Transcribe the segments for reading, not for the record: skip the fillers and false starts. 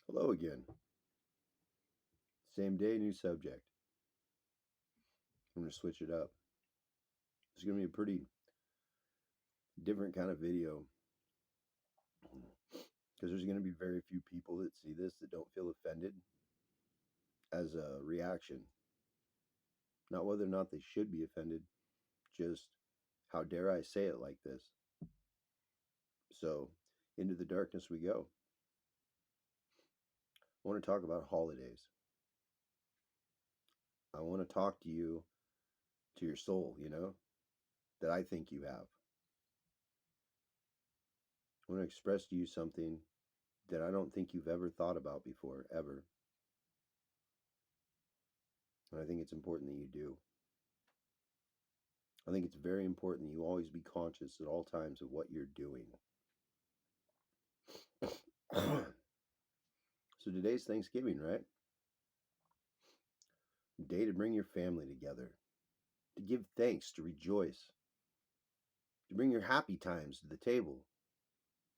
Hello again. Same day, new subject. I'm going to switch it up. It's going to be a pretty different kind of video because there's going to be very few people that see this that don't feel offended as a reaction. Not whether or not they should be offended, just how dare I say it like this. So, into the darkness we go. I want to talk about holidays. I want to talk to you, to your soul, that I think you have. I want to express to you something that I don't think you've ever thought about before, ever. And I think it's important that you do. I think it's very important that you always be conscious at all times of what you're doing. So today's Thanksgiving, right? Day to bring your family together, to give thanks, to rejoice, to bring your happy times to the table,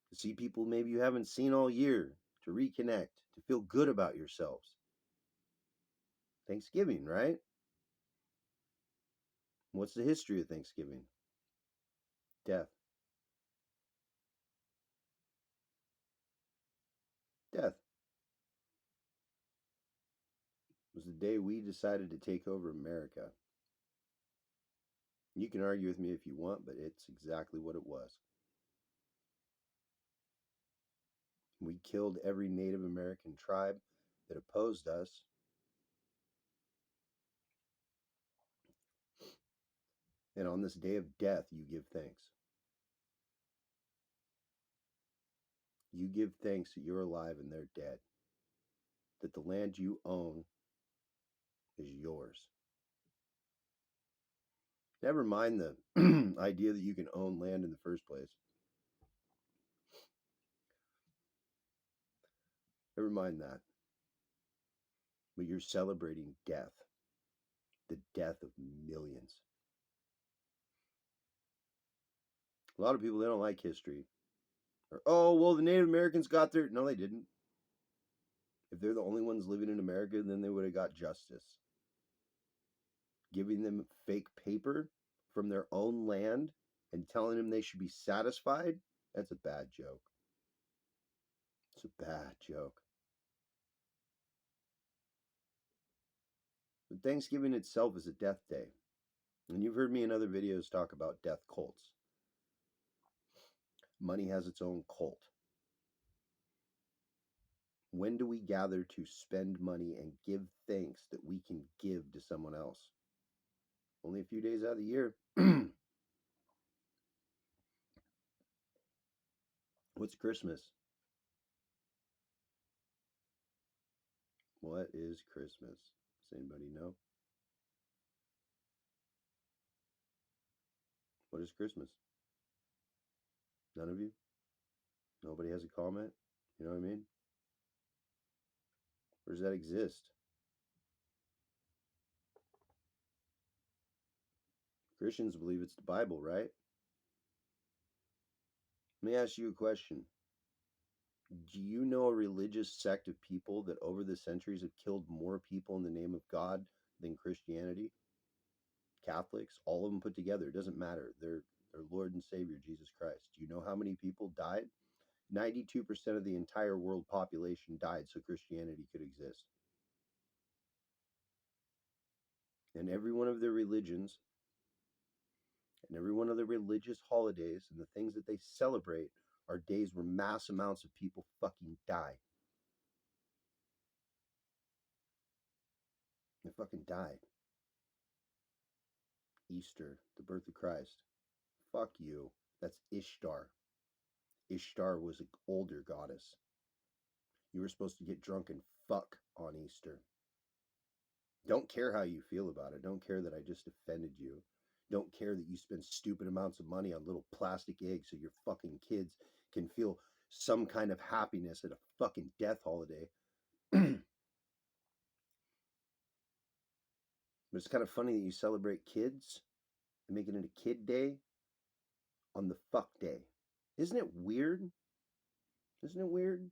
to see people maybe you haven't seen all year, to reconnect, to feel good about yourselves. Thanksgiving, right? What's the history of Thanksgiving? Death. Death was the day we decided to take over America. You can argue with me if you want, but it's exactly what it was. We killed every Native American tribe that opposed us. And on this day of death, you give thanks. You give thanks that you're alive and they're dead, that the land you own is yours. Never mind the idea that you can own land in the first place. Never mind that. But you're celebrating death, the death of millions. A lot of people, they don't like history. Or, oh, well, the Native Americans got their. No, they didn't. If they're the only ones living in America, then they would have got justice. Giving them fake paper from their own land and telling them they should be satisfied, that's a bad joke. It's a bad joke. But Thanksgiving itself is a death day. And you've heard me in other videos talk about death cults. Money has its own cult. When do we gather to spend money and give thanks that we can give to someone else? Only a few days out of the year. What's Christmas? What is Christmas? Does anybody know? What is Christmas? None of you? Nobody has a comment? You know what I mean? Or does that exist? Christians believe it's the Bible, right? Let me ask you a question. Do you know a religious sect of people that over the centuries have killed more people in the name of God than Christianity? Catholics, all of them put together, it doesn't matter. They're their Lord and Savior, Jesus Christ. Do you know how many people died? 92% of the entire world population died so Christianity could exist. And every one of their religions and every one of the religious holidays and the things that they celebrate are days where mass amounts of people fucking die. They fucking died. Easter, the birth of Christ. Fuck you. That's Ishtar. Ishtar was an older goddess. You were supposed to get drunk and fuck on Easter. Don't care how you feel about it. Don't care that I just offended you. Don't care that you spend stupid amounts of money on little plastic eggs so your fucking kids can feel some kind of happiness at a fucking death holiday. But it's kind of funny that you celebrate kids and make it into Kid Day on the fuck day. Isn't it weird? Isn't it weird?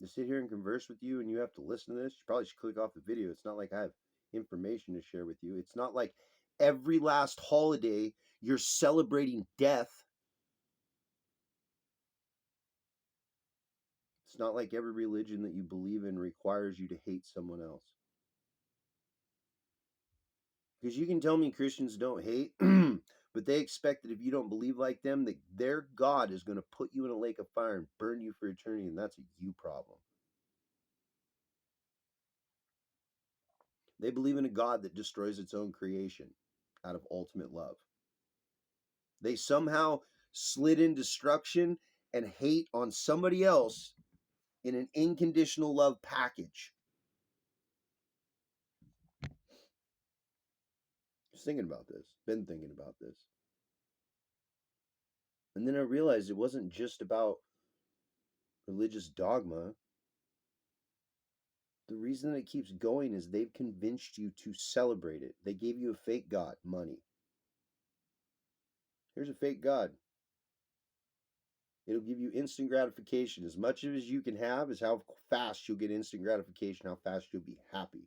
to sit here and converse with you and you have to listen to this, you probably should click off the video. It's not like I have information to share with you. It's not like every last holiday you're celebrating death. It's not like every religion that you believe in requires you to hate someone else. Because you can tell me Christians don't hate, but they expect that if you don't believe like them, that their God is going to put you in a lake of fire and burn you for eternity, and that's a you problem. They believe in a God that destroys its own creation out of ultimate love. They somehow slid in destruction and hate on somebody else in an unconditional love package. Just thinking about this, been thinking about this. And then I realized it wasn't just about religious dogma. The reason that it keeps going is they've convinced you to celebrate it. They gave you a fake God, money. Here's a fake God. It'll give you instant gratification. As much as you can have is how fast you'll get instant gratification, how fast you'll be happy.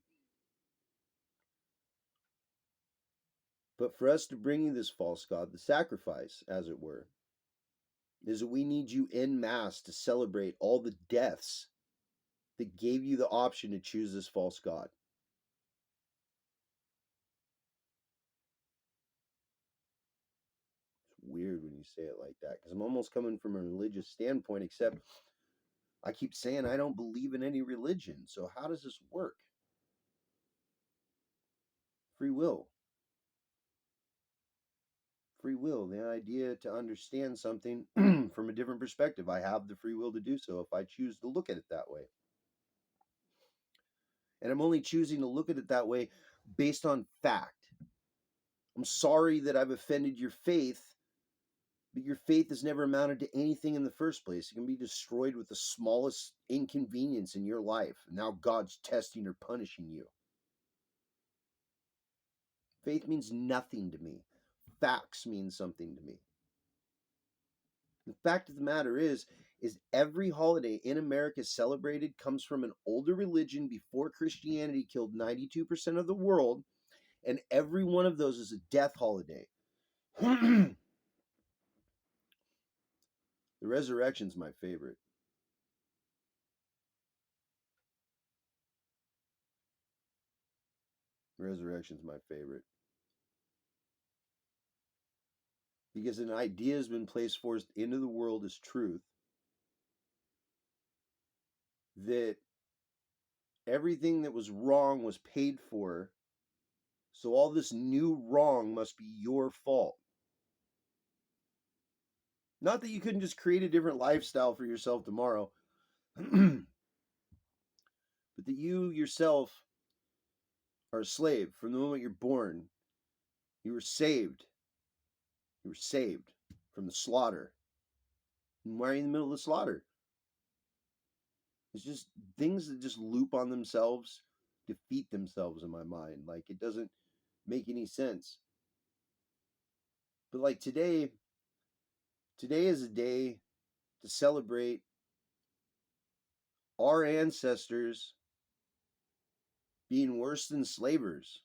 But for us to bring you this false God, the sacrifice, as it were, is that we need you en masse to celebrate all the deaths that gave you the option to choose this false God. It's weird when you say it like that, because I'm almost coming from a religious standpoint, except I keep saying I don't believe in any religion. So how does this work? Free will. Free will, the idea to understand something from a different perspective. I have the free will to do so if I choose to look at it that way. And I'm only choosing to look at it that way based on fact. I'm sorry that I've offended your faith, but your faith has never amounted to anything in the first place. It can be destroyed with the smallest inconvenience in your life. Now God's testing or punishing you. Faith means nothing to me. Facts mean something to me. The fact of the matter is every holiday in America celebrated comes from an older religion before Christianity killed 92% of the world, and every one of those is a death holiday. The resurrection's my favorite. Resurrection's my favorite. Because an idea has been placed forth into the world as truth that everything that was wrong was paid for, so all this new wrong must be your fault. Not that you couldn't just create a different lifestyle for yourself tomorrow, but that you yourself are a slave from the moment you're born. You were saved. You were saved from the slaughter. And why are you in the middle of the slaughter? It's just things that just loop on themselves, defeat themselves in my mind. Like, it doesn't make any sense. But like today is a day to celebrate our ancestors being worse than slavers.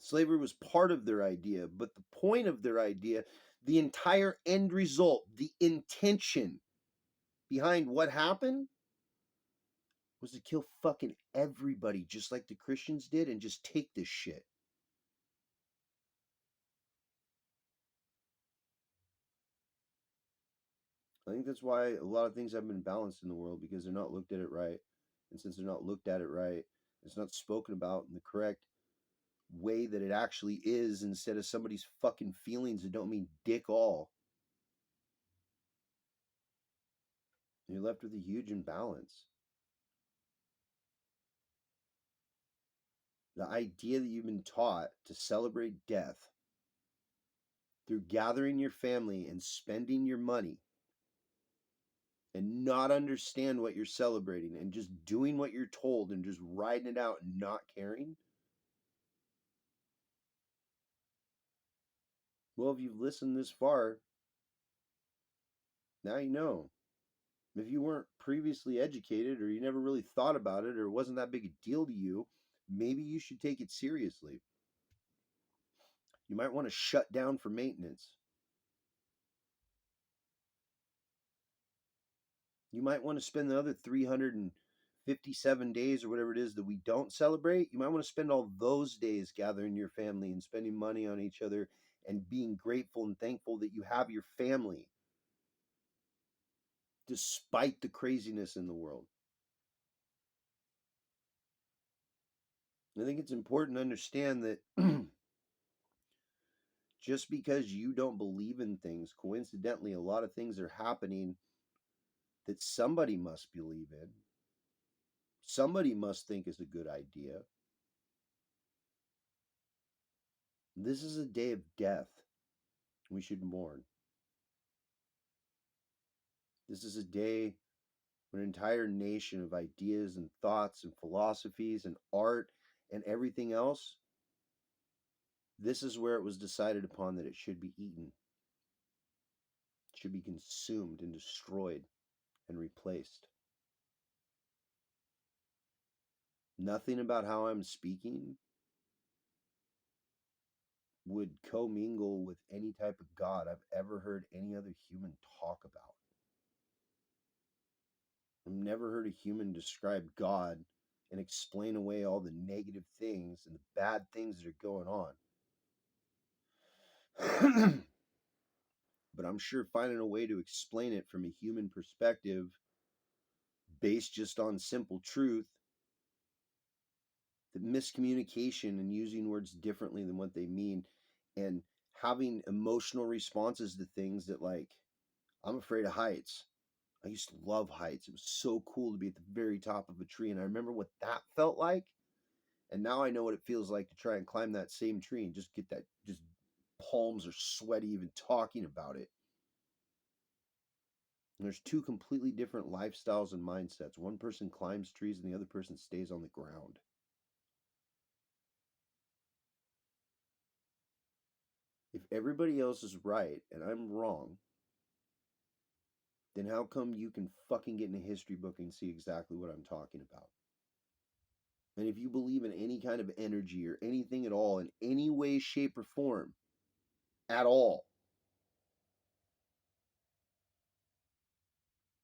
Slavery was part of their idea, but the point of their idea, the entire end result, the intention behind what happened was to kill fucking everybody just like the Christians did and just take this shit. I think that's why a lot of things have been balanced in the world, because they're not looked at it right. And since they're not looked at it right, it's not spoken about in the correct way that it actually is, instead of somebody's fucking feelings that don't mean dick all. You're left with a huge imbalance. The idea that you've been taught to celebrate death through gathering your family and spending your money and not understand what you're celebrating and just doing what you're told and just riding it out and not caring. Well, if you've listened this far, now you know. If you weren't previously educated or you never really thought about it or it wasn't that big a deal to you, maybe you should take it seriously. You might want to shut down for maintenance. You might want to spend the other 357 days or whatever it is that we don't celebrate. You might want to spend all those days gathering your family and spending money on each other and being grateful and thankful that you have your family despite the craziness in the world. I think it's important to understand that just because you don't believe in things, coincidentally, a lot of things are happening that somebody must believe in. Somebody must think is a good idea. This is a day of death. We should mourn. This is a day when an entire nation of ideas and thoughts and philosophies and art and everything else, this is where it was decided upon that it should be eaten. It should be consumed and destroyed and replaced. Nothing about how I'm speaking would commingle with any type of God I've ever heard any other human talk about. I've never heard a human describe God and explain away all the negative things and the bad things that are going on. But I'm sure finding a way to explain it from a human perspective based just on simple truth, the miscommunication and using words differently than what they mean and having emotional responses to things that, like, I'm afraid of heights. I used to love heights. It was so cool to be at the very top of a tree. And I remember what that felt like. And now I know what it feels like to try and climb that same tree and just get that, just palms are sweaty even talking about it. And there's two completely different lifestyles and mindsets. One person climbs trees and the other person stays on the ground. If everybody else is right and I'm wrong, then how come you can fucking get in a history book and see exactly what I'm talking about? And if you believe in any kind of energy or anything at all, in any way, shape, or form, at all,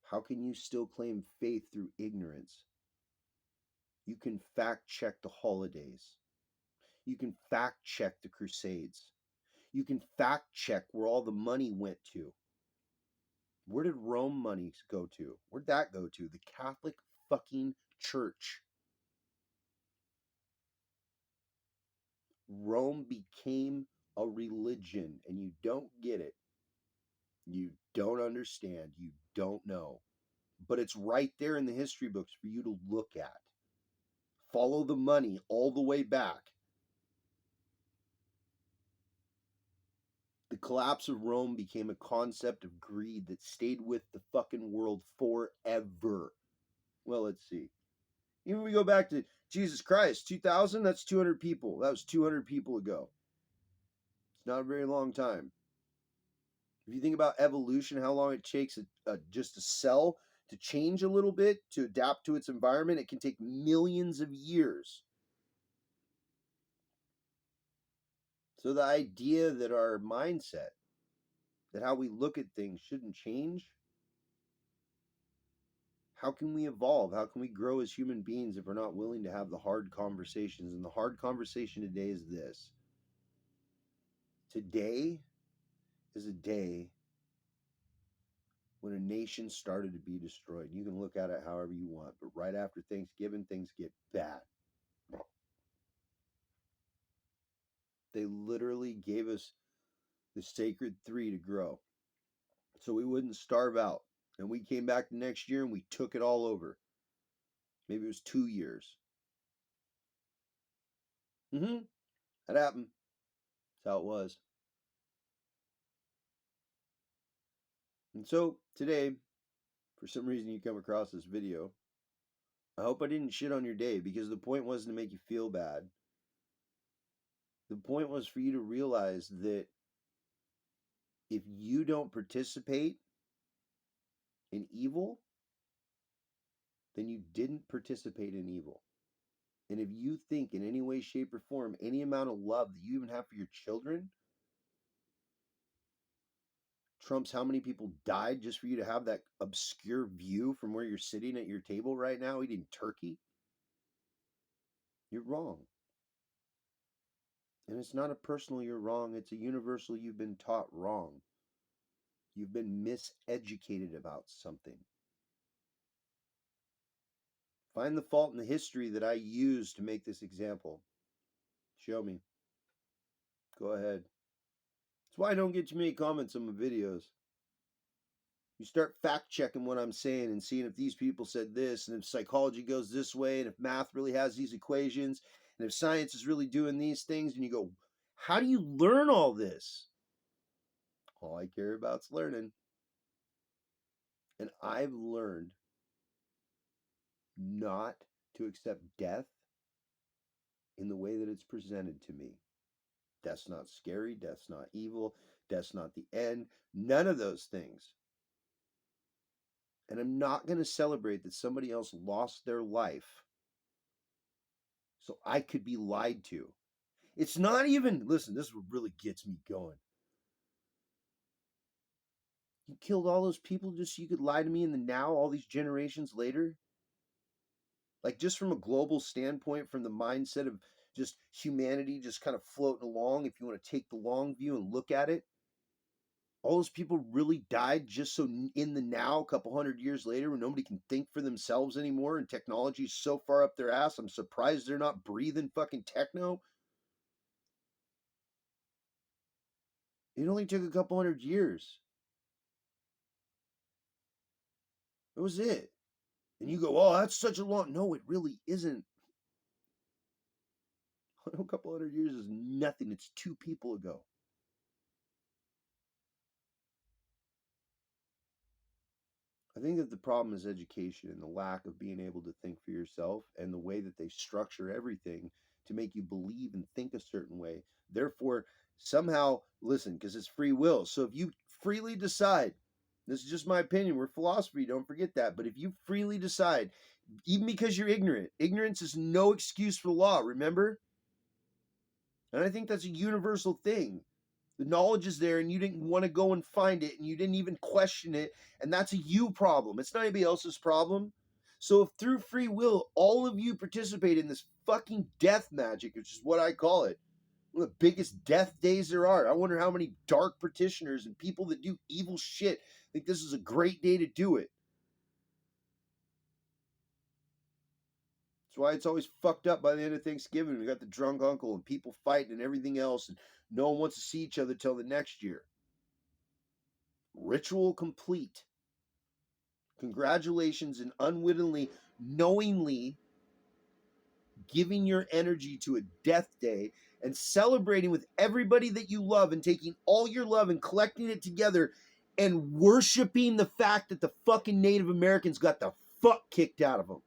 how can you still claim faith through ignorance? You can fact check the holidays. You can fact check the Crusades. You can fact check where all the money went to. Where did Rome money go to? Where'd that go to? The Catholic fucking Church. Rome became a religion, and you don't get it. You don't understand. You don't know. But it's right there in the history books for you to look at. Follow the money all the way back. The collapse of Rome became a concept of greed that stayed with the fucking world forever. Well, let's see. Even we go back to Jesus Christ, 2000, that's 200 people. That was 200 people ago. It's not a very long time. If you think about evolution, how long it takes just a cell to change a little bit, to adapt to its environment, it can take millions of years. So the idea that our mindset, that how we look at things shouldn't change, how can we evolve? How can we grow as human beings if we're not willing to have the hard conversations? And the hard conversation today is this. Today is a day when a nation started to be destroyed. You can look at it however you want, but right after Thanksgiving, things get bad. They literally gave us the sacred 3 to grow so we wouldn't starve out. And we came back the next year and we took it all over. Maybe it was 2 years. That happened. That's how it was. And so today, for some reason you come across this video, I hope I didn't shit on your day, because the point wasn't to make you feel bad. The point was for you to realize that if you don't participate in evil, then you didn't participate in evil. And if you think in any way, shape, or form, any amount of love that you even have for your children trumps how many people died just for you to have that obscure view from where you're sitting at your table right now eating turkey, you're wrong. And it's not a personal you're wrong, it's a universal you've been taught wrong. You've been miseducated about something. Find the fault in the history that I used to make this example. Show me. Go ahead. That's why I don't get too many comments on my videos. You start fact checking what I'm saying and seeing if these people said this, and if psychology goes this way, and if math really has these equations, and if science is really doing these things, and you go, how do you learn all this? All I care about is learning. And I've learned not to accept death in the way that it's presented to me. Death's not scary, death's not evil, death's not the end, none of those things. And I'm not going to celebrate that somebody else lost their life so I could be lied to. It's not even, listen, this is what really gets me going. You killed all those people just so you could lie to me in the now, all these generations later? Like, just from a global standpoint, from the mindset of just humanity just kind of floating along, if you want to take the long view and look at it, all those people really died just so in the now, a couple hundred years later, when nobody can think for themselves anymore and technology is so far up their ass, I'm surprised they're not breathing fucking techno. It only took a couple hundred years. That was it. And you go, oh, that's such a long... No, it really isn't. A couple hundred years is nothing. It's 2 people ago. I think that the problem is education and the lack of being able to think for yourself, and the way that they structure everything to make you believe and think a certain way. Therefore, somehow, listen, because it's free will. So if you freely decide, this is just my opinion, we're philosophy, don't forget that. But if you freely decide, even because you're ignorant, ignorance is no excuse for law, remember? And I think that's a universal thing. The knowledge is there and you didn't want to go and find it and you didn't even question it. And that's a you problem. It's not anybody else's problem. So if through free will, all of you participate in this fucking death magic, which is what I call it, one of the biggest death days there are. I wonder how many dark petitioners and people that do evil shit think this is a great day to do it. That's why it's always fucked up by the end of Thanksgiving. We got the drunk uncle and people fighting and everything else, and no one wants to see each other till the next year. Ritual complete. Congratulations, and unwittingly, knowingly giving your energy to a death day and celebrating with everybody that you love and taking all your love and collecting it together and worshiping the fact that the fucking Native Americans got the fuck kicked out of them.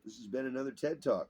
This has been another TED Talk.